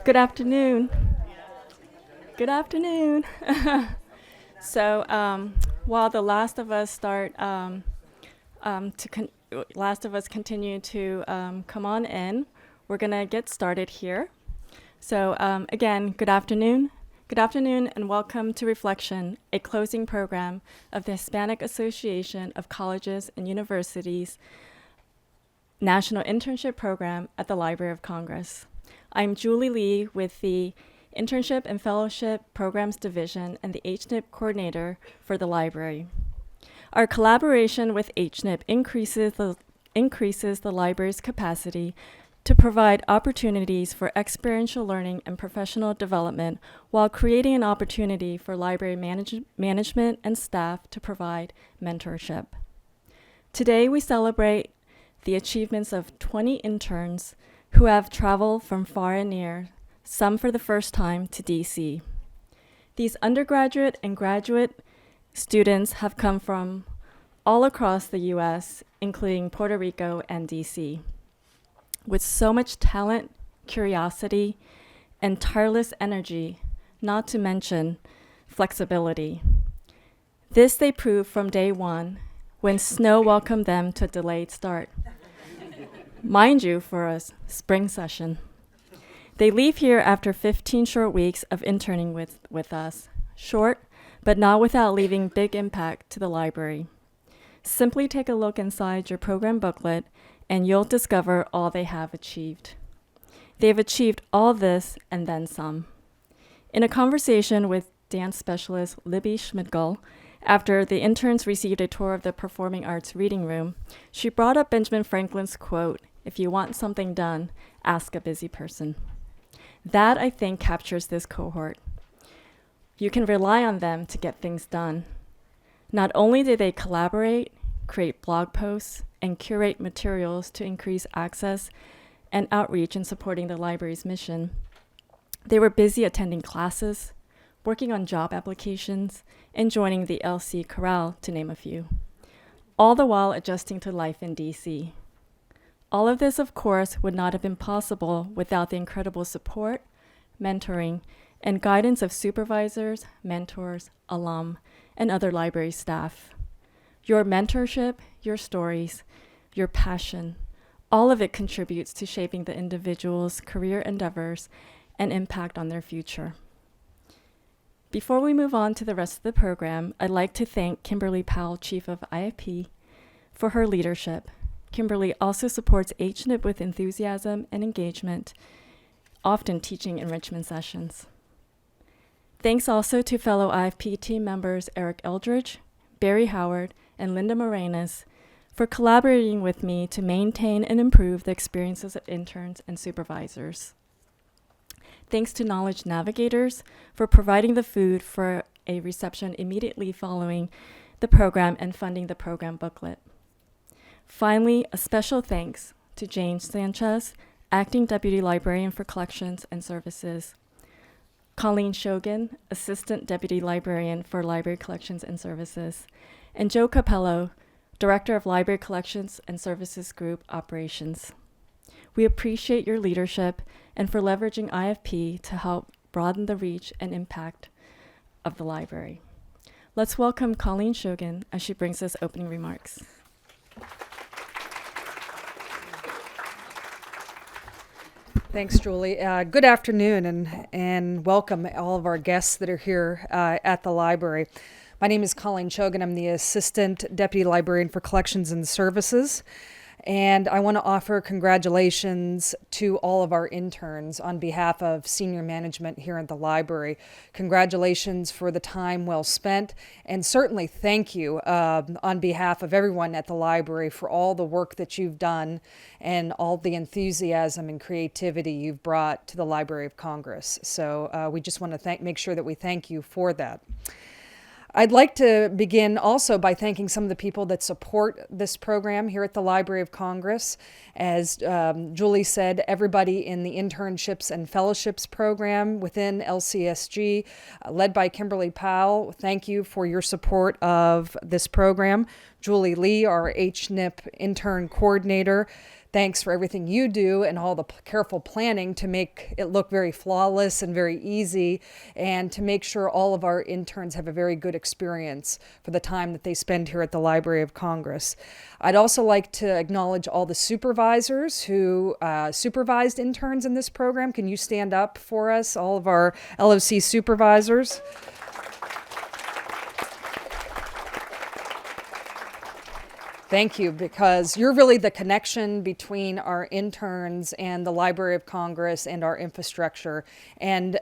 Good afternoon. Good afternoon. So while the Last of Us continue to come on in, we're gonna get started here. So again, good afternoon. Good afternoon and welcome to Reflection, a closing program of the Hispanic Association of Colleges and Universities National Internship Program at the Library of Congress. I'm Julie Lee with the Internship and Fellowship Programs Division and the HNIP Coordinator for the library. Our collaboration with HNIP increases the library's capacity to provide opportunities for experiential learning and professional development while creating an opportunity for library management and staff to provide mentorship. Today we celebrate the achievements of 20 interns who have traveled from far and near, some for the first time, to DC. These undergraduate and graduate students have come from all across the US, including Puerto Rico and DC. With so much talent, curiosity, and tireless energy, not to mention flexibility. This they proved from day one, when snow welcomed them to a delayed start. Mind you, for a spring session. They leave here after 15 short weeks of interning with us. Short, but not without leaving big impact to the library. Simply take a look inside your program booklet and you'll discover all they have achieved. They've achieved all this and then some. In a conversation with dance specialist Libby Schmidgall, after the interns received a tour of the Performing Arts Reading Room, she brought up Benjamin Franklin's quote, "If you want something done, ask a busy person." That, I think, captures this cohort. You can rely on them to get things done. Not only do they collaborate, create blog posts, and curate materials to increase access and outreach in supporting the library's mission, they were busy attending classes, working on job applications, and joining the LC Chorale, to name a few, all the while adjusting to life in DC. All of this, of course, would not have been possible without the incredible support, mentoring, and guidance of supervisors, mentors, alum, and other library staff. Your mentorship, your stories, your passion, all of it contributes to shaping the individual's career endeavors and impact on their future. Before we move on to the rest of the program, I'd like to thank Kimberly Powell, Chief of IFP, for her leadership. Kimberly also supports HNIP with enthusiasm and engagement, often teaching enrichment sessions. Thanks also to fellow IFP team members Eric Eldridge, Barry Howard, and Linda Morenas for collaborating with me to maintain and improve the experiences of interns and supervisors. Thanks to Knowledge Navigators for providing the food for a reception immediately following the program and funding the program booklet. Finally, a special thanks to Jane Sanchez, Acting Deputy Librarian for Collections and Services, Colleen Shogan, Assistant Deputy Librarian for Library Collections and Services, and Joe Capello, Director of Library Collections and Services Group Operations. We appreciate your leadership and for leveraging IFP to help broaden the reach and impact of the library. Let's welcome Colleen Shogan as she brings us opening remarks. Thanks, Julie. Good afternoon and welcome all of our guests that are here at the library. My name is Colleen Shogan. I'm the Assistant Deputy Librarian for Collections and Services. And I want to offer congratulations to all of our interns on behalf of senior management here at the library. Congratulations for the time well spent, and certainly thank you on behalf of everyone at the library for all the work that you've done and all the enthusiasm and creativity you've brought to the Library of Congress. So we just want to make sure that we thank you for that. I'd like to begin also by thanking some of the people that support this program here at the Library of Congress. As Julie said, everybody in the Internships and Fellowships program within LCSG, led by Kimberly Powell, thank you for your support of this program. Julie Lee, our HNIP intern coordinator, thanks for everything you do and all the careful planning to make it look very flawless and very easy, and to make sure all of our interns have a very good experience for the time that they spend here at the Library of Congress. I'd also like to acknowledge all the supervisors who supervised interns in this program. Can you stand up for us, all of our LOC supervisors? Thank you, because you're really the connection between our interns and the Library of Congress and our infrastructure. And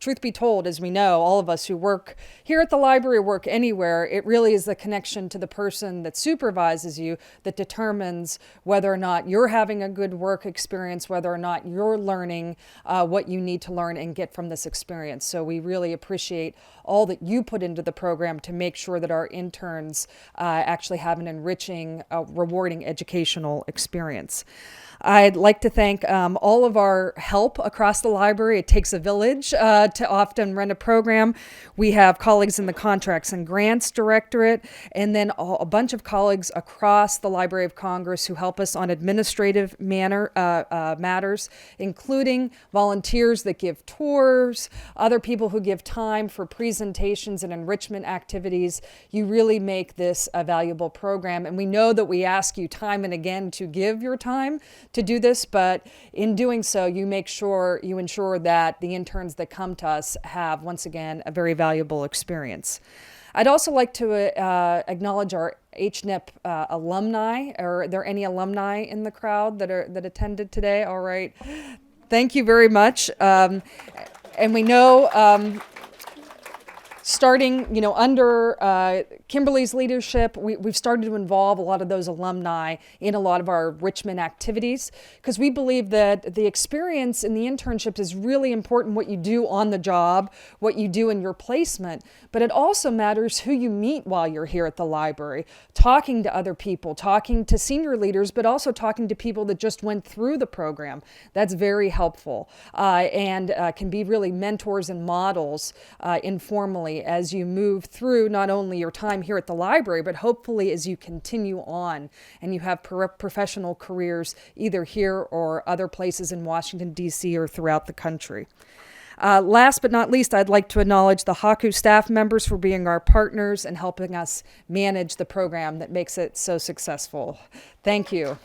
truth be told, as we know, all of us who work here at the library, work anywhere, it really is the connection to the person that supervises you that determines whether or not you're having a good work experience, whether or not you're learning what you need to learn and get from this experience. So we really appreciate all that you put into the program to make sure that our interns actually have an enriching, rewarding educational experience. I'd like to thank all of our help across the library. It takes a village to often run a program. We have colleagues in the Contracts and Grants Directorate, and then a bunch of colleagues across the Library of Congress who help us on administrative matters, including volunteers that give tours, other people who give time for presentations and enrichment activities. You really make this a valuable program, and we know that we ask you time and again to give your time to do this, but in doing so, you ensure that the interns that come to us have, once again, a very valuable experience. I'd also like to acknowledge our HNIP alumni. Are there any alumni in the crowd that attended today? All right. Thank you very much. And we know starting, under Kimberly's leadership, we've started to involve a lot of those alumni in a lot of our Richmond activities, because we believe that the experience in the internship is really important, what you do on the job, what you do in your placement, but it also matters who you meet while you're here at the library, talking to other people, talking to senior leaders, but also talking to people that just went through the program. That's very helpful and can be really mentors and models informally as you move through not only your time here at the library, but hopefully as you continue on and you have professional careers either here or other places in Washington, D.C. or throughout the country. Last but not least, I'd like to acknowledge the HACU staff members for being our partners and helping us manage the program that makes it so successful. Thank you.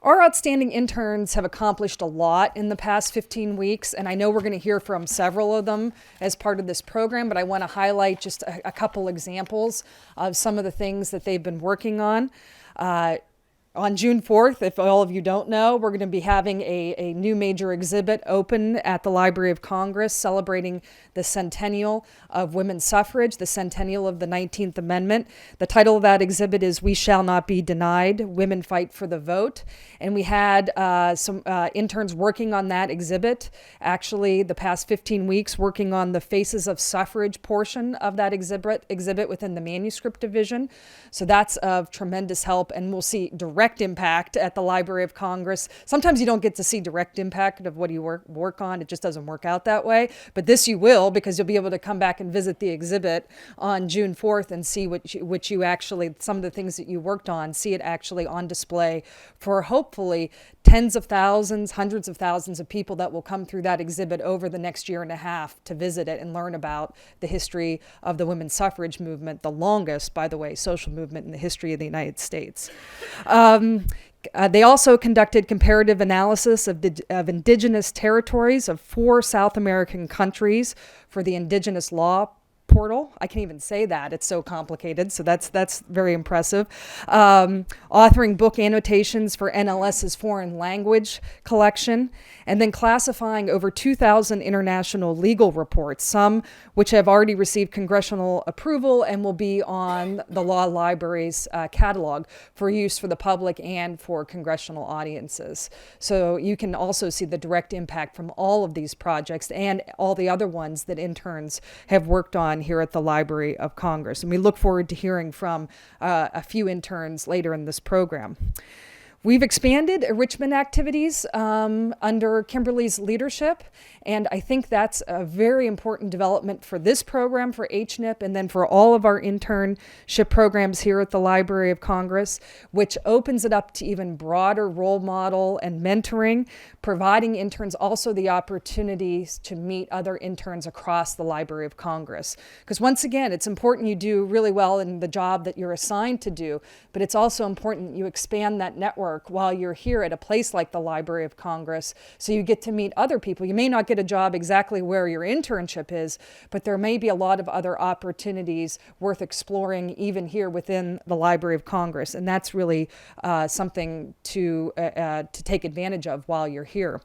Our outstanding interns have accomplished a lot in the past 15 weeks, and I know we're going to hear from several of them as part of this program, but I want to highlight just a couple examples of some of the things that they've been working on. On June 4th, if all of you don't know, we're going to be having a new major exhibit open at the Library of Congress celebrating the centennial of women's suffrage, the centennial of the 19th Amendment. The title of that exhibit is "We Shall Not Be Denied, Women Fight for the Vote." And we had some interns working on that exhibit, actually the past 15 weeks, working on the Faces of Suffrage portion of that exhibit within the manuscript division. So that's of tremendous help, and we'll see direct impact at the Library of Congress. Sometimes you don't get to see direct impact of what you work on. It just doesn't work out that way. But this you will, because you'll be able to come back and visit the exhibit on June 4th and see what you actually, some of the things that you worked on, see it actually on display for hopefully tens of thousands, hundreds of thousands of people that will come through that exhibit over the next year and a half to visit it and learn about the history of the women's suffrage movement, the longest, by the way, social movement in the history of the United States. They also conducted comparative analysis of indigenous territories of 4 South American countries for the Indigenous Law Portal. I can't even say that. It's so complicated. So that's very impressive. Authoring book annotations for NLS's foreign language collection, and then classifying over 2,000 international legal reports, some which have already received congressional approval and will be on the Law Library's catalog for use for the public and for congressional audiences. So you can also see the direct impact from all of these projects and all the other ones that interns have worked on here at the Library of Congress. And we look forward to hearing from a few interns later in this program. We've expanded enrichment activities under Kimberly's leadership, and I think that's a very important development for this program, for HNIP, and then for all of our internship programs here at the Library of Congress, which opens it up to even broader role model and mentoring, providing interns also the opportunities to meet other interns across the Library of Congress. Because once again, it's important you do really well in the job that you're assigned to do, but it's also important you expand that network while you're here at a place like the Library of Congress, so you get to meet other people. You may not get a job exactly where your internship is, but there may be a lot of other opportunities worth exploring even here within the Library of Congress, and that's really something to take advantage of while you're here.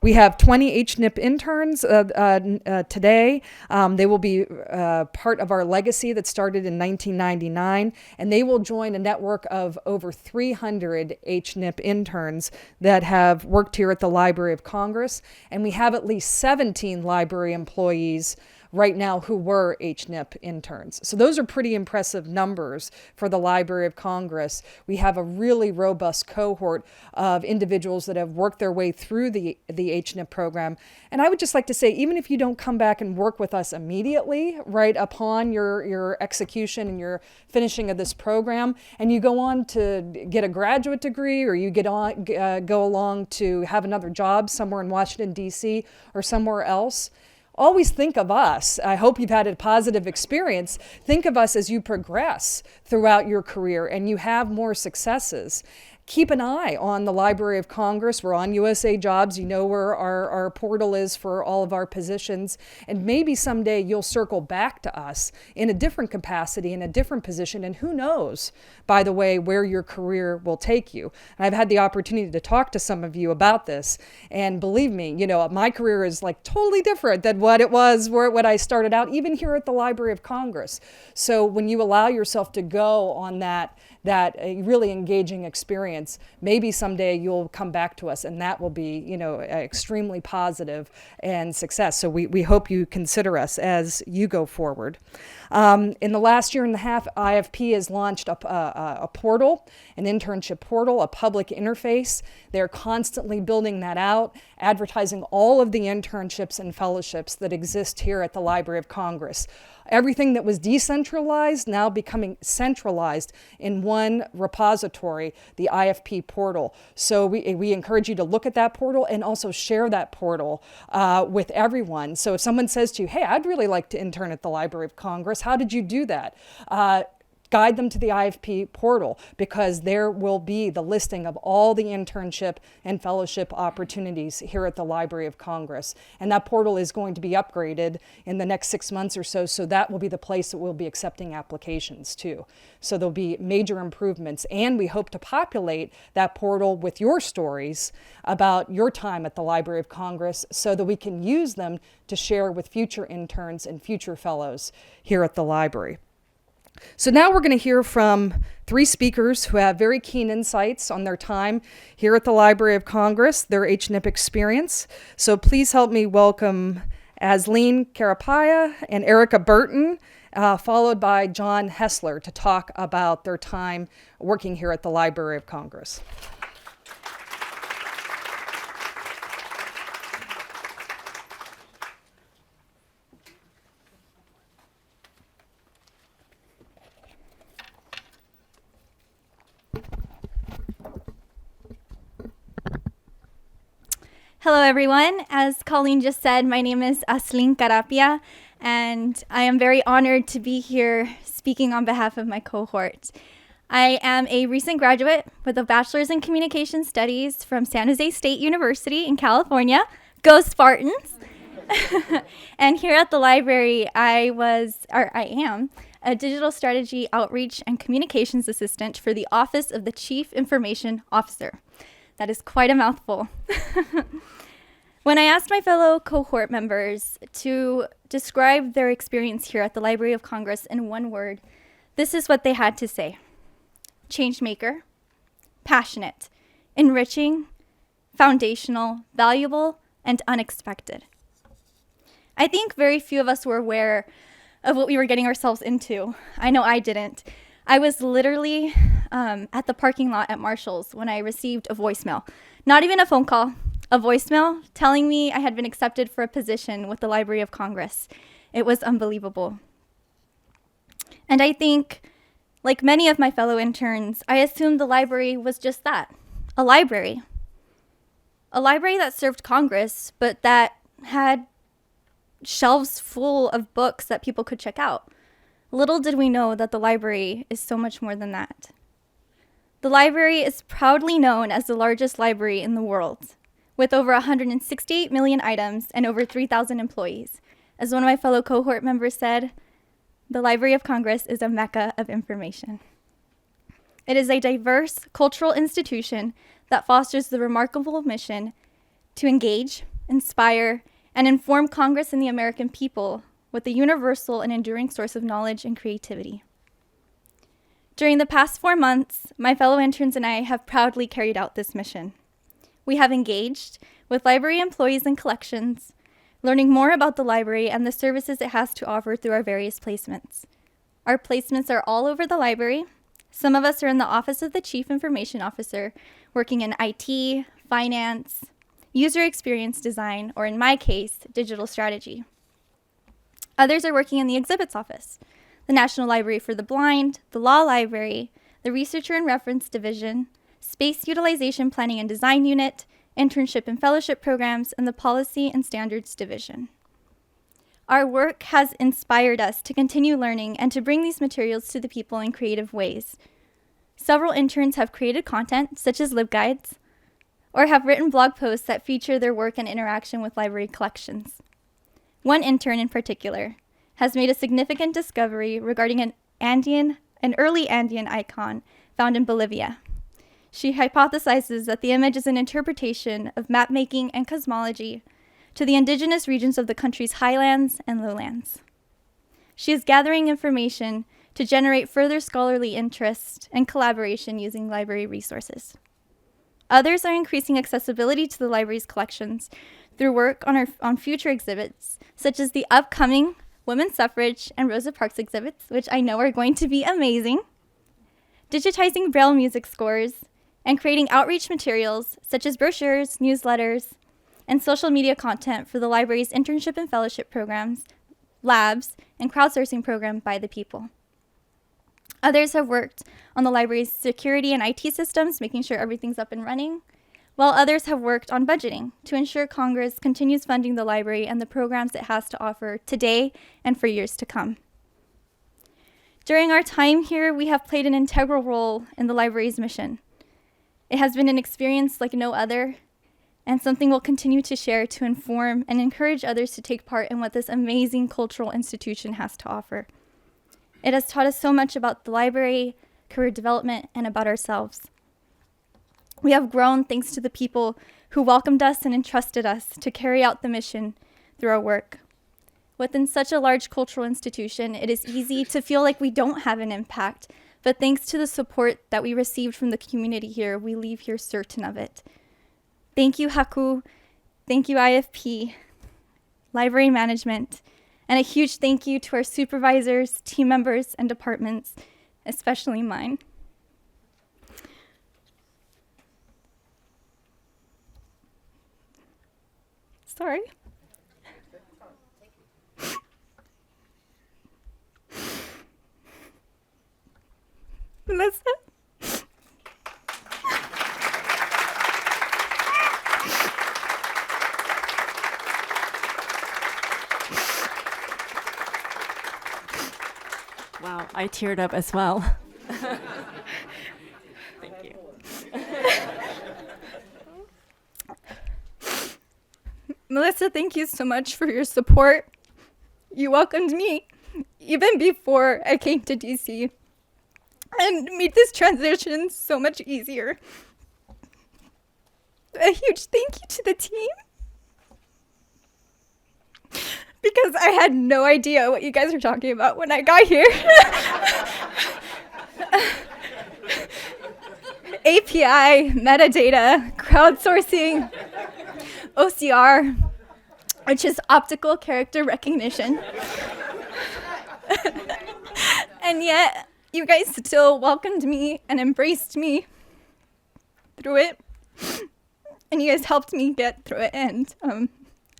We have 20 HNIP interns today. They will be part of our legacy that started in 1999, and they will join a network of over 300 HNIP interns that have worked here at the Library of Congress, and we have at least 17 library employees right now who were HNIP interns. So those are pretty impressive numbers for the Library of Congress. We have a really robust cohort of individuals that have worked their way through the HNIP program. And I would just like to say, even if you don't come back and work with us immediately, right upon your execution and your finishing of this program, and you go on to get a graduate degree, or you go along to have another job somewhere in Washington, D.C. or somewhere else, always think of us. I hope you've had a positive experience. Think of us as you progress throughout your career and you have more successes. Keep an eye on the Library of Congress. We're on USA Jobs. You know where our portal is for all of our positions. And maybe someday you'll circle back to us in a different capacity, in a different position. And who knows, by the way, where your career will take you. And I've had the opportunity to talk to some of you about this. And believe me, you know, my career is like totally different than what it was when I started out, even here at the Library of Congress. So when you allow yourself to go on that really engaging experience, maybe someday you'll come back to us, and that will be, you know, extremely positive and success. So we hope you consider us as you go forward. In the last year and a half, IFP has launched a portal, an internship portal, a public interface. They're constantly building that out, advertising all of the internships and fellowships that exist here at the Library of Congress. Everything that was decentralized now becoming centralized in one repository, the IFP portal. So we encourage you to look at that portal and also share that portal with everyone. So if someone says to you, hey, I'd really like to intern at the Library of Congress, how did you do that? Guide them to the IFP portal, because there will be the listing of all the internship and fellowship opportunities here at the Library of Congress. And that portal is going to be upgraded in the next 6 months or so that will be the place that we'll be accepting applications too. So there'll be major improvements, and we hope to populate that portal with your stories about your time at the Library of Congress so that we can use them to share with future interns and future fellows here at the library. So now we're going to hear from 3 speakers who have very keen insights on their time here at the Library of Congress, their HNIP experience. So please help me welcome Asleen Karapaya and ERICKA BURTON, followed by John HESSLER, to talk about their time working here at the Library of Congress. Hello, everyone. As Colleen just said, my name is Asleen Karapaya, and I am very honored to be here speaking on behalf of my cohort. I am a recent graduate with a bachelor's in communication studies from San Jose State University in California. Go Spartans! And here at the library, I am a digital strategy outreach and communications assistant for the Office of the Chief Information Officer. That is quite a mouthful. When I asked my fellow cohort members to describe their experience here at the Library of Congress in one word, this is what they had to say: changemaker, passionate, enriching, foundational, valuable, and unexpected. I think very few of us were aware of what we were getting ourselves into. I know I didn't. I was literally at the parking lot at Marshall's when I received a voicemail. Not even a phone call, a voicemail telling me I had been accepted for a position with the Library of Congress. It was unbelievable. And I think, like many of my fellow interns, I assumed the library was just that, a library. A library that served Congress, but that had shelves full of books that people could check out. Little did we know that the library is so much more than that. The library is proudly known as the largest library in the world, with over 168 million items and over 3,000 employees. As one of my fellow cohort members said, the Library of Congress is a mecca of information. It is a diverse cultural institution that fosters the remarkable mission to engage, inspire, and inform Congress and the American people with a universal and enduring source of knowledge and creativity. During the past 4 months, my fellow interns and I have proudly carried out this mission. We have engaged with library employees and collections, learning more about the library and the services it has to offer through our various placements. Our placements are all over the library. Some of us are in the Office of the Chief Information Officer, working in IT, finance, user experience design, or in my case, digital strategy. Others are working in the exhibits office, the National Library for the Blind, the Law Library, the Researcher and Reference Division, Space Utilization Planning and Design Unit, Internship and Fellowship Programs, and the Policy and Standards Division. Our work has inspired us to continue learning and to bring these materials to the people in creative ways. Several interns have created content, such as LibGuides, or have written blog posts that feature their work and interaction with library collections. One intern in particular has made a significant discovery regarding an early Andean icon found in Bolivia. She hypothesizes that the image is an interpretation of map-making and cosmology to the indigenous regions of the country's highlands and lowlands. She is gathering information to generate further scholarly interest and collaboration using library resources. Others are increasing accessibility to the library's collections through work on future exhibits, such as the upcoming Women's Suffrage and Rosa Parks exhibits, which I know are going to be amazing, digitizing Braille music scores, and creating outreach materials such as brochures, newsletters, and social media content for the library's internship and fellowship programs, labs, and crowdsourcing program By the People. Others have worked on the library's security and IT systems, making sure everything's up and running, while others have worked on budgeting to ensure Congress continues funding the library and the programs it has to offer today and for years to come. During our time here, we have played an integral role in the library's mission. It has been an experience like no other, and something we'll continue to share to inform and encourage others to take part in what this amazing cultural institution has to offer. It has taught us so much about the library, career development, and about ourselves. We have grown thanks to the people who welcomed us and entrusted us to carry out the mission through our work. Within such a large cultural institution, it is easy to feel like we don't have an impact, but thanks to the support that we received from the community here, we leave here certain of it. Thank you, Haku. Thank you, IFP, library management, and a huge thank you to our supervisors, team members, and departments, especially mine. Sorry. Melissa? Wow, I teared up as well. Thank you. Melissa, thank you so much for your support. You welcomed me even before I came to DC and made this transition so much easier. A huge thank you to the team, because I had no idea what you guys were talking about when I got here. API, metadata, crowdsourcing, OCR, which is optical character recognition. And yet, you guys still welcomed me and embraced me through it. And you guys helped me get through it. And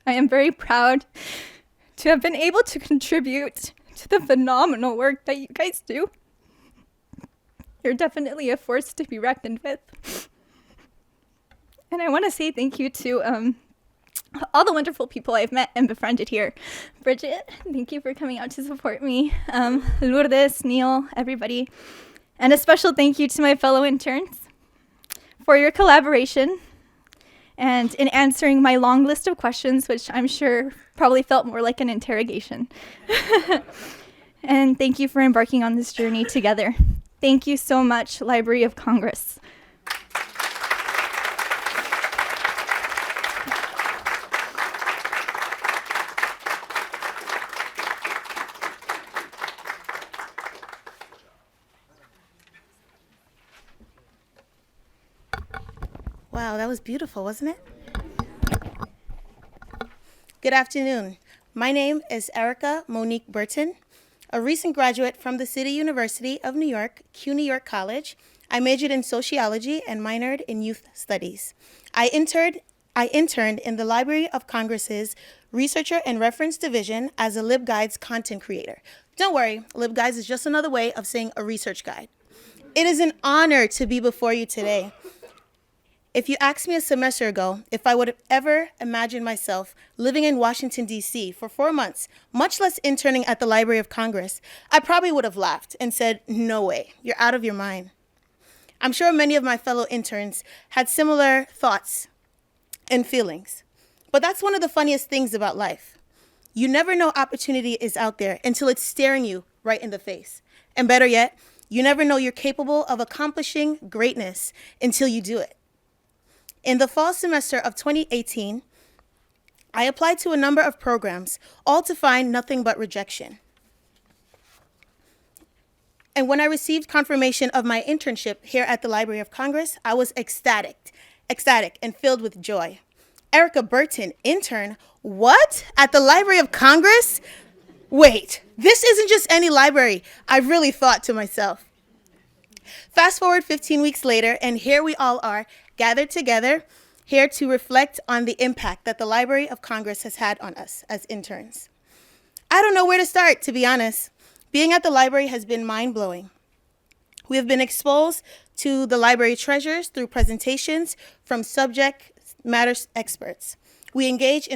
I am very proud to have been able to contribute to the phenomenal work that you guys do. You're definitely a force to be reckoned with. And I want to say thank you to all the wonderful people I've met and befriended here. Bridget, thank you for coming out to support me. Lourdes, Neil, everybody. And a special thank you to my fellow interns for your collaboration and in answering my long list of questions, which I'm sure probably felt more like an interrogation. And thank you for embarking on this journey together. Thank you so much, Library of Congress. Wow, that was beautiful, wasn't it? Good afternoon. My name is ERICKA Monique Burton, a recent graduate from the City University of New York, CUNY York College. I majored in sociology and minored in youth studies. I interned in the Library of Congress's Researcher and Reference Division as a LibGuides content creator. Don't worry, LibGuides is just another way of saying a research guide. It is an honor to be before you today. If you asked me a semester ago if I would have ever imagined myself living in Washington, D.C. for 4 months, much less interning at the Library of Congress, I probably would have laughed and said, no way, you're out of your mind. I'm sure many of my fellow interns had similar thoughts and feelings. But that's one of the funniest things about life. You never know opportunity is out there until it's staring you right in the face. And better yet, you never know you're capable of accomplishing greatness until you do it. In the fall semester of 2018, I applied to a number of programs, all to find nothing but rejection. And when I received confirmation of my internship here at the Library of Congress, I was ecstatic and filled with joy. ERICKA Burton, intern, what? At the Library of Congress? Wait, this isn't just any library, I really thought to myself. Fast forward 15 weeks later, and here we all are, gathered together, here to reflect on the impact that the Library of Congress has had on us as interns. I don't know where to start, to be honest. Being at the library has been mind-blowing. We have been exposed to the library treasures through presentations from subject matter experts. We engage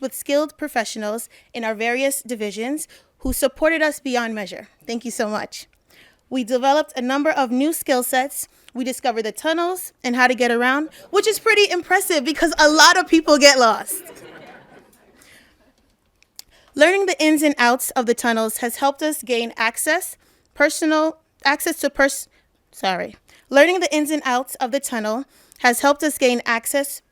with skilled professionals in our various divisions who supported us beyond measure. Thank you so much. We developed a number of new skill sets. We discovered the tunnels and how to get around, which is pretty impressive because a lot of people get lost. Learning the ins and outs of the tunnels has helped us gain Learning the ins and outs of the tunnel has helped us gain access,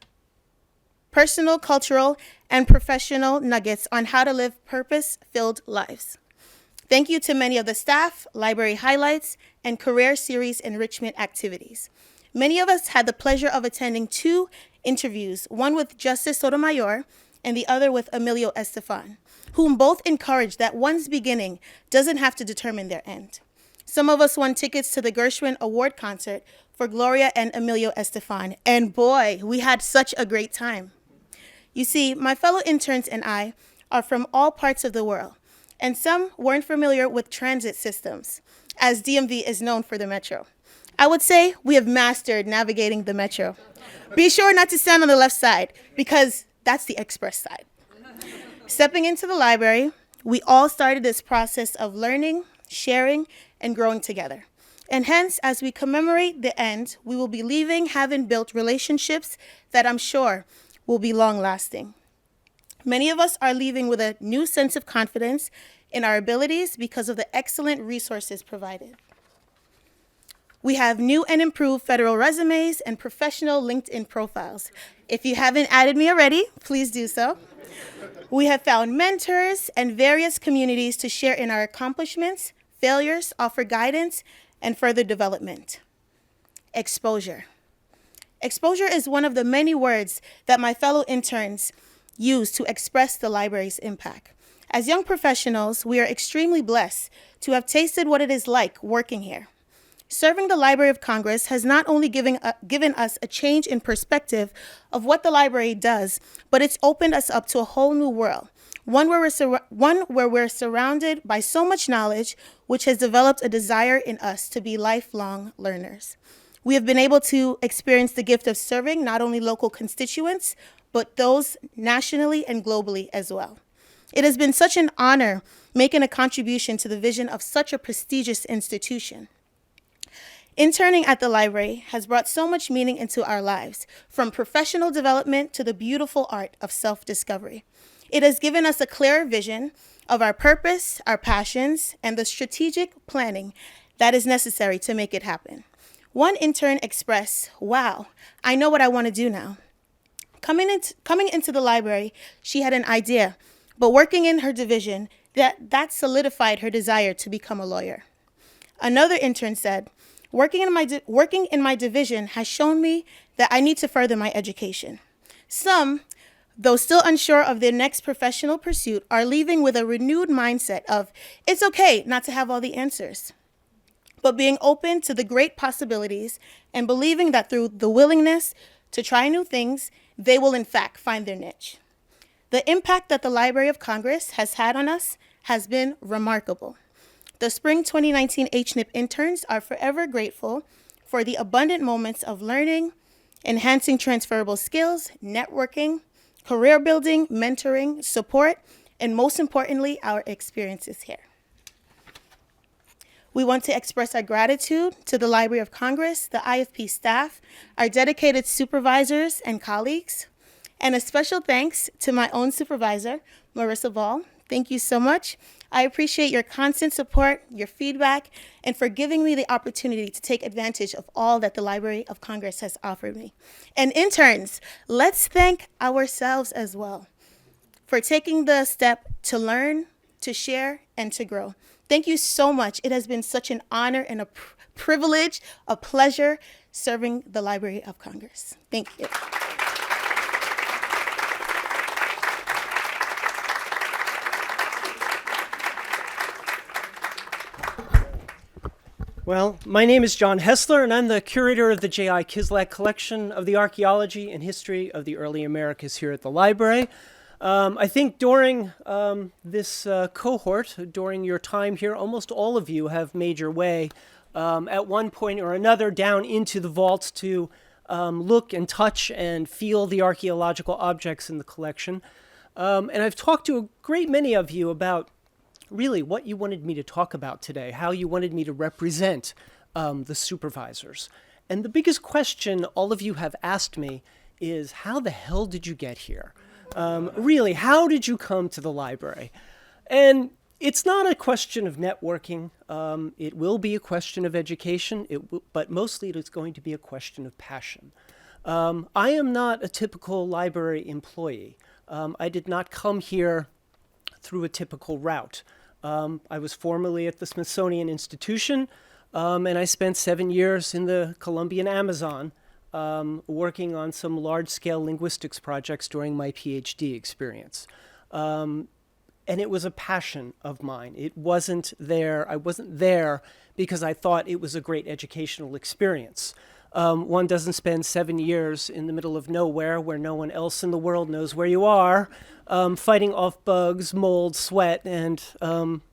personal, cultural, and professional nuggets on how to live purpose-filled lives. Thank you to many of the staff, library highlights, and career series enrichment activities. Many of us had the pleasure of attending 2 interviews, one with Justice Sotomayor and the other with Emilio Estefan, whom both encouraged that one's beginning doesn't have to determine their end. Some of us won tickets to the Gershwin Award concert for Gloria and Emilio Estefan, and boy, we had such a great time. You see, my fellow interns and I are from all parts of the world, and some weren't familiar with transit systems, as DMV is known for the metro. I would say we have mastered navigating the metro. Be sure not to stand on the left side, because that's the express side. Stepping into the library, we all started this process of learning, sharing, and growing together. And hence, as we commemorate the end, we will be leaving having built relationships that I'm sure will be long-lasting. Many of us are leaving with a new sense of confidence in our abilities because of the excellent resources provided. We have new and improved federal resumes and professional LinkedIn profiles. If you haven't added me already, please do so. We have found mentors and various communities to share in our accomplishments, failures, offer guidance, and further development. Exposure. Exposure is one of the many words that my fellow interns use to express the library's impact. As young professionals, we are extremely blessed to have tasted what it is like working here. Serving the Library of Congress has not only given us a change in perspective of what the library does, but it's opened us up to a whole new world, one where we're surrounded by so much knowledge, which has developed a desire in us to be lifelong learners. We have been able to experience the gift of serving not only local constituents, but those nationally and globally as well. It has been such an honor making a contribution to the vision of such a prestigious institution. Interning at the library has brought so much meaning into our lives, from professional development to the beautiful art of self-discovery. It has given us a clearer vision of our purpose, our passions, and the strategic planning that is necessary to make it happen. One intern expressed, "Wow, I know what I want to do now." Coming into the library, she had an idea, but working in her division, that solidified her desire to become a lawyer. Another intern said, working in my division has shown me that I need to further my education. Some, though still unsure of their next professional pursuit, are leaving with a renewed mindset of, it's okay not to have all the answers, but being open to the great possibilities and believing that through the willingness to try new things, they will in fact find their niche. The impact that the Library of Congress has had on us has been remarkable. The spring 2019 HNIP interns are forever grateful for the abundant moments of learning, enhancing transferable skills, networking, career building, mentoring, support, and most importantly, our experiences here. We want to express our gratitude to the Library of Congress, the IFP staff, our dedicated supervisors and colleagues, and a special thanks to my own supervisor, Marissa Ball. Thank you so much. I appreciate your constant support, your feedback, and for giving me the opportunity to take advantage of all that the Library of Congress has offered me. And interns, let's thank ourselves as well for taking the step to learn, to share, and to grow. Thank you so much. It has been such an honor and a privilege, a pleasure serving the Library of Congress. Thank you. Well, my name is John HESSLER, and I'm the curator of the J.I. Kislak Collection of the Archaeology and History of the Early Americas here at the library. I think during this cohort, during your time here, almost all of you have made your way at one point or another down into the vaults to look and touch and feel the archaeological objects in the collection. And I've talked to a great many of you about really what you wanted me to talk about today, how you wanted me to represent the supervisors. And the biggest question all of you have asked me is, how the hell did you get here? Really, how did you come to the library? And it's not a question of networking. It will be a question of education, but mostly it is going to be a question of passion. I am not a typical library employee. I did not come here through a typical route. I was formerly at the Smithsonian Institution, and I spent 7 years in the Colombian Amazon working on some large-scale linguistics projects during my PhD experience. And it was a passion of mine. I wasn't there because I thought it was a great educational experience. One doesn't spend 7 years in the middle of nowhere where no one else in the world knows where you are, fighting off bugs, mold, sweat, and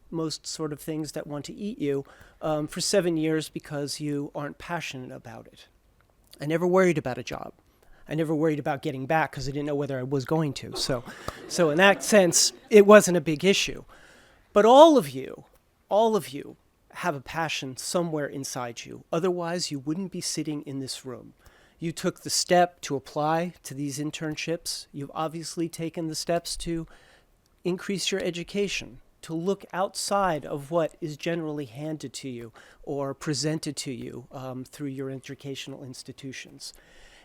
most sort of things that want to eat you for 7 years because you aren't passionate about it. I never worried about a job. I never worried about getting back because I didn't know whether I was going to. So in that sense, it wasn't a big issue. But all of you have a passion somewhere inside you. Otherwise, you wouldn't be sitting in this room. You took the step to apply to these internships. You've obviously taken the steps to increase your education, to look outside of what is generally handed to you or presented to you through your educational institutions.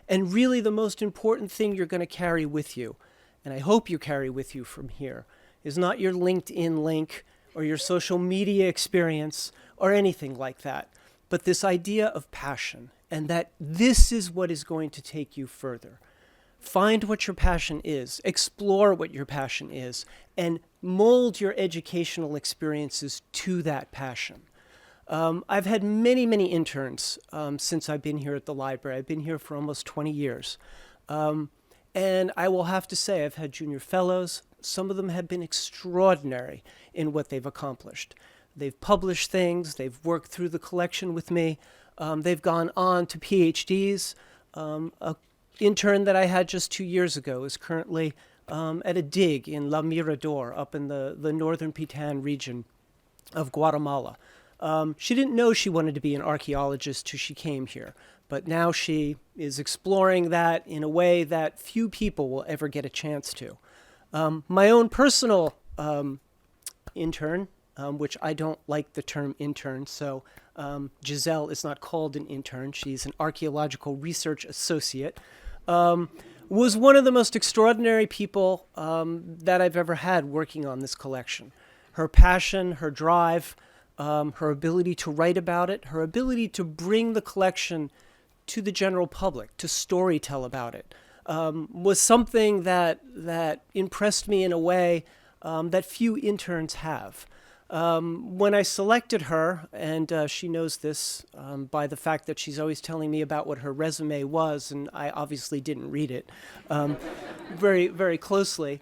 And really the most important thing you're going to carry with you, and I hope you carry with you from here, is not your LinkedIn link or your social media experience or anything like that, but this idea of passion, and that this is what is going to take you further. Find what your passion is, explore what your passion is, and mold your educational experiences to that passion. I've had many, many interns since I've been here at the library. I've been here for almost 20 years. And I will have to say, I've had junior fellows. Some of them have been extraordinary in what they've accomplished. They've published things. They've worked through the collection with me. They've gone on to PhDs. An intern that I had just 2 years ago is currently at a dig in La Mirador up in the northern Pitan region of Guatemala. She didn't know she wanted to be an archaeologist till she came here, but now she is exploring that in a way that few people will ever get a chance to. My own personal intern, which I don't like the term intern, so Giselle is not called an intern. She's an archaeological research associate. Was one of the most extraordinary people that I've ever had working on this collection. Her passion, her drive, her ability to write about it, her ability to bring the collection to the general public, to storytell about it, was something that impressed me in a way that few interns have. When I selected her, and she knows this by the fact that she's always telling me about what her resume was, and I obviously didn't read it very, very closely.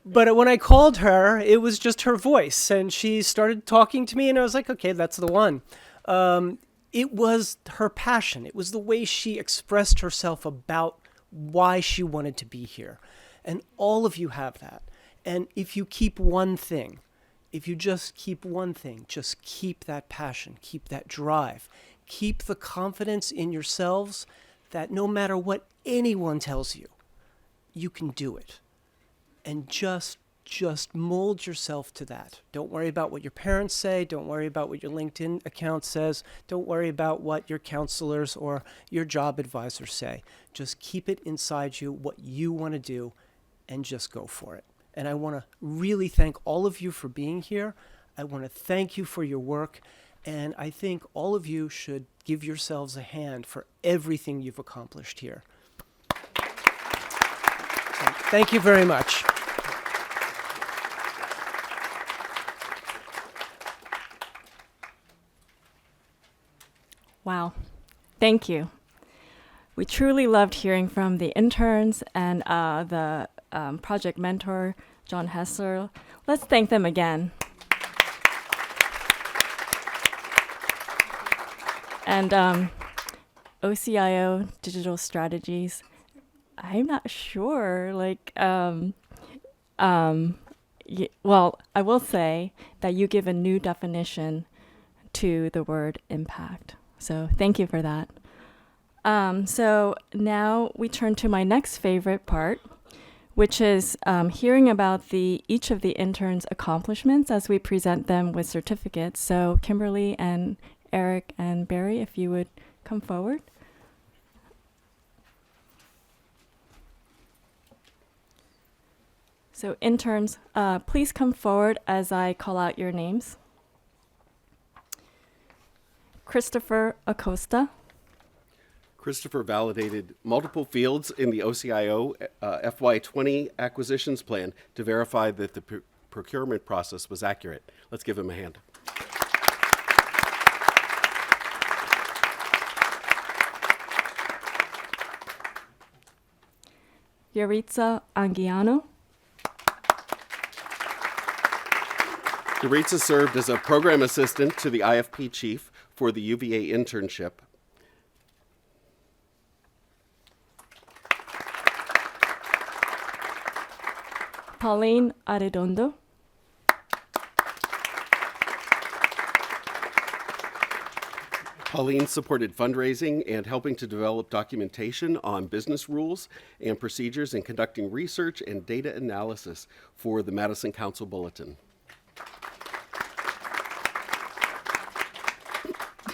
But when I called her, it was just her voice, and she started talking to me, and I was like, okay, that's the one. It was her passion. It was the way she expressed herself about why she wanted to be here. And all of you have that. And if you keep one thing, if you just keep one thing, just keep that passion, keep that drive, keep the confidence in yourselves that no matter what anyone tells you, you can do it. And just mold yourself to that. Don't worry about what your parents say. Don't worry about what your LinkedIn account says. Don't worry about what your counselors or your job advisors say. Just keep it inside you, what you want to do, and just go for it. And I want to really thank all of you for being here. I want to thank you for your work. And I think all of you should give yourselves a hand for everything you've accomplished here. So, thank you very much. Wow. Thank you. We truly loved hearing from the interns and the project mentor, John HESSLER. Let's thank them again. And OCIO Digital Strategies, I'm not sure, well, I will say that you give a new definition to the word impact. So thank you for that. So now we turn to my next favorite part, which is hearing about each of the interns' accomplishments as we present them with certificates. So Kimberly and Eric and Barry, if you would come forward. So interns, please come forward as I call out your names. Christopher Acosta. Christopher validated multiple fields in the OCIO FY20 acquisitions plan to verify that the procurement process was accurate. Let's give him a hand. Yaritza Anguiano. Yaritza served as a program assistant to the IFP chief for the UVA internship. Pauline Arredondo. Pauline supported fundraising and helping to develop documentation on business rules and procedures and conducting research and data analysis for the Madison Council Bulletin.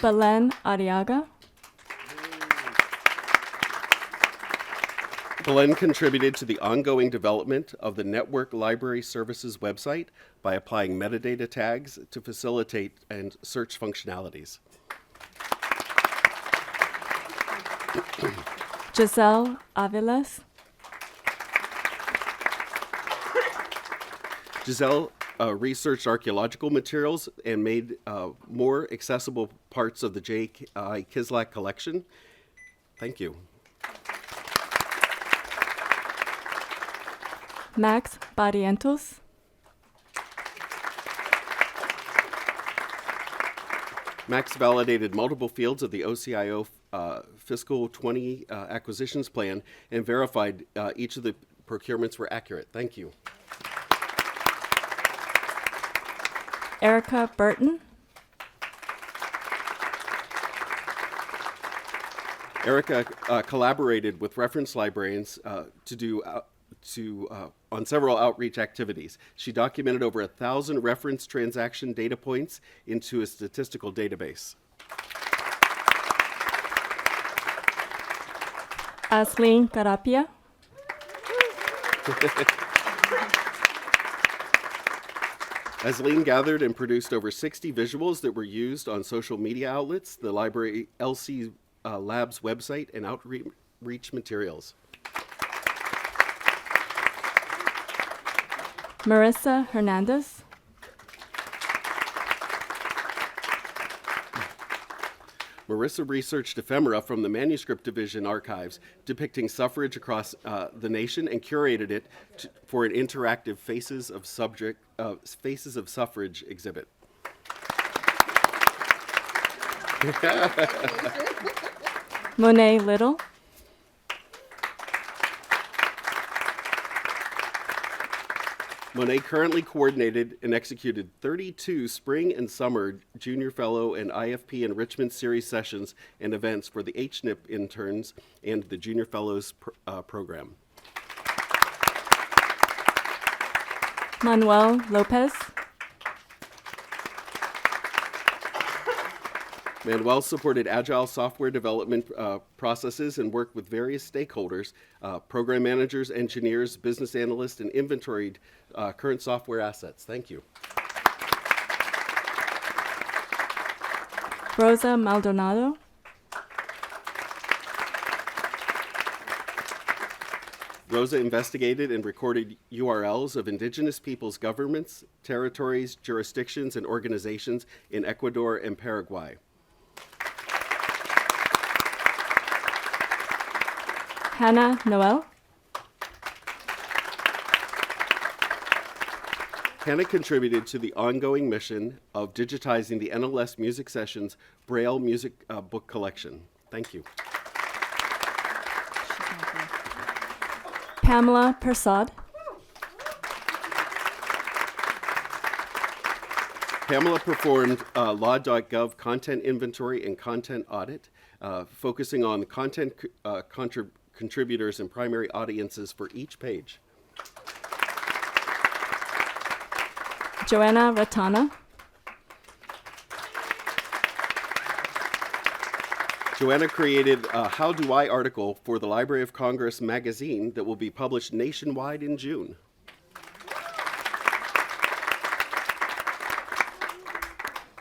Belen Arriaga. Belen contributed to the ongoing development of the Network Library Services website by applying metadata tags to facilitate and search functionalities. Giselle Aviles. Giselle researched archaeological materials and made more accessible parts of the J.I. Kislak collection. Thank you. Max Barrientos. Max validated multiple fields of the OCIO fiscal 20 acquisitions plan and verified each of the procurements were accurate. Thank you. ERICKA BURTON. ERICKA collaborated with reference librarians on several outreach activities. She documented over 1,000 reference transaction data points into a statistical database. Asleen Carapia. Asleen gathered and produced over 60 visuals that were used on social media outlets, the library LC Labs website, and outreach materials. Marissa Hernandez. Marissa researched ephemera from the Manuscript Division archives depicting suffrage across the nation and curated it for an interactive Faces of Suffrage exhibit. Monet Little. Monet currently coordinated and executed 32 spring and summer Junior Fellow and IFP Enrichment Series sessions and events for the HNIP interns and the Junior Fellows program. Manuel Lopez. Manuel supported agile software development processes and worked with various stakeholders, program managers, engineers, business analysts, and inventoried current software assets. Thank you. Rosa Maldonado. Rosa investigated and recorded URLs of indigenous peoples' governments, territories, jurisdictions, and organizations in Ecuador and Paraguay. Hannah Noel. Hannah contributed to the ongoing mission of digitizing the NLS Music Sessions Braille music book collection. Thank you. Pamela Persad. Pamela performed law.gov content inventory and content audit, focusing on content contributors and primary audiences for each page. Joanna Ratana. Joanna created a How Do I article for the Library of Congress magazine that will be published nationwide in June.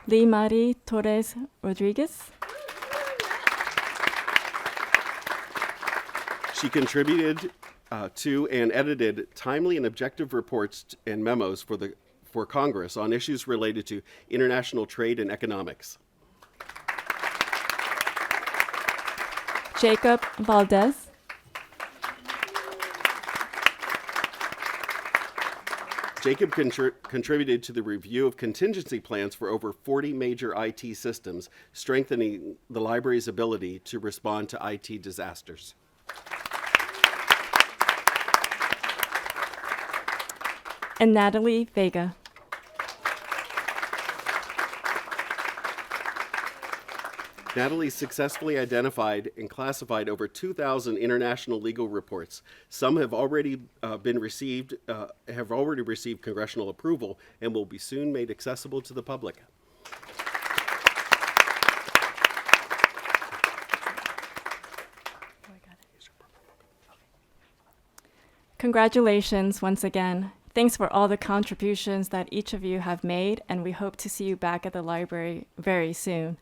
Lee Marie Torres Rodriguez. She contributed to and edited timely and objective reports and memos for Congress on issues related to international trade and economics. Jacob Valdez. Jacob contributed to the review of contingency plans for over 40 major IT systems, strengthening the library's ability to respond to IT disasters. And Natalie Vega. Natalie successfully identified and classified over 2,000 international legal reports. Some have already received congressional approval and will be soon made accessible to the public. Congratulations once again. Thanks for all the contributions that each of you have made, and we hope to see you back at the library very soon.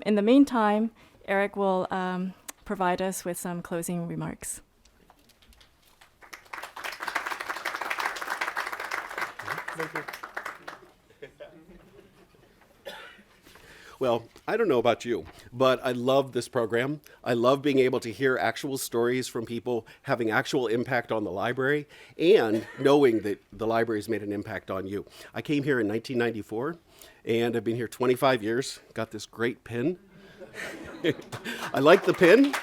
In the meantime, Eric will provide us with some closing remarks. Well, I don't know about you, but I love this program. I love being able to hear actual stories from people having actual impact on the library and knowing that the library's made an impact on you. I came here in 1994 and I've been here 25 years. Got this great pin. I like the pin.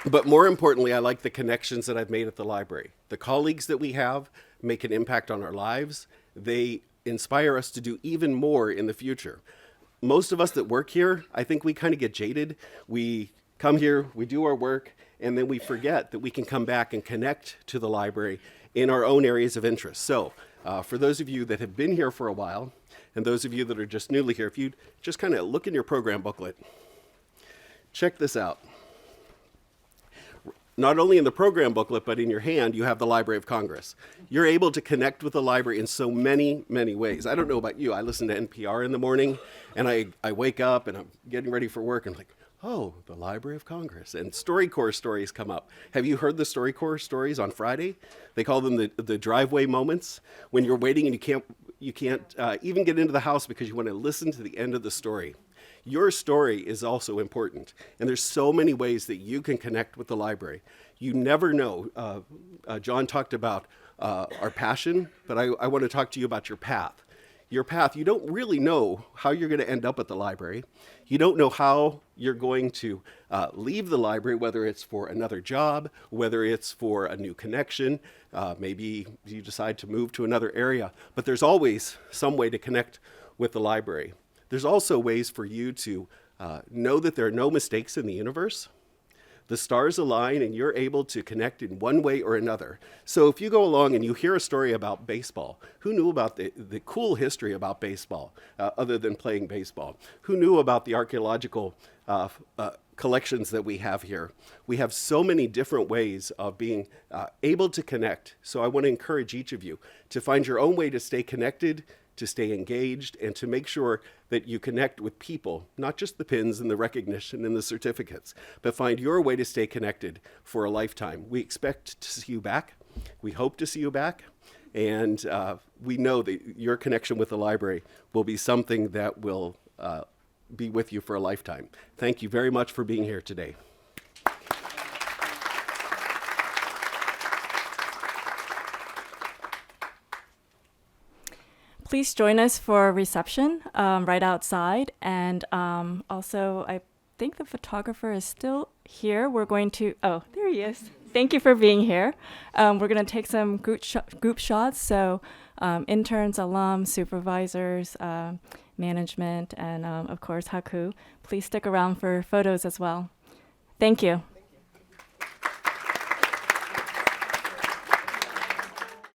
But more importantly, I like the connections that I've made at the library. The colleagues that we have make an impact on our lives. They inspire us to do even more in the future. Most of us that work here, I think we kind of get jaded. We come here, we do our work, and then we forget that we can come back and connect to the library in our own areas of interest. So for those of you that have been here for a while, and those of you that are just newly here, if you just kind of look in your program booklet, check this out. Not only in the program booklet, but in your hand, you have the Library of Congress. You're able to connect with the library in so many, many ways. I don't know about you. I listen to NPR in the morning, and I wake up, and I'm getting ready for work, and I'm like, oh, the Library of Congress. And StoryCorps stories come up. Have you heard the StoryCorps stories on Friday? They call them the driveway moments, when you're waiting and you can't even get into the house because you want to listen to the end of the story. Your story is also important, and there's so many ways that you can connect with the library. You never know. John talked about our passion, but I want to talk to you about your path. Your path, you don't really know how you're going to end up at the library. You don't know how you're going to leave the library, whether it's for another job, whether it's for a new connection, maybe you decide to move to another area, but there's always some way to connect with the library. There's also ways for you to know that there are no mistakes in the universe. The stars align and you're able to connect in one way or another. So if you go along and you hear a story about baseball, who knew about the cool history about baseball other than playing baseball? Who knew about the archaeological collections that we have here? We have so many different ways of being able to connect. So I want to encourage each of you to find your own way to stay connected, to stay engaged, and to make sure that you connect with people, not just the pins and the recognition and the certificates, but find your way to stay connected for a lifetime. We expect to see you back. We hope to see you back. And we know that your connection with the library will be something that will be with you for a lifetime. Thank you very much for being here today. Please join us for a reception right outside. And also, I think the photographer is still here. We're going to, oh, there he is. Thank you for being here. We're going to take some group shots. So interns, alums, supervisors, management, and of course, Haku. Please stick around for photos as well. Thank you.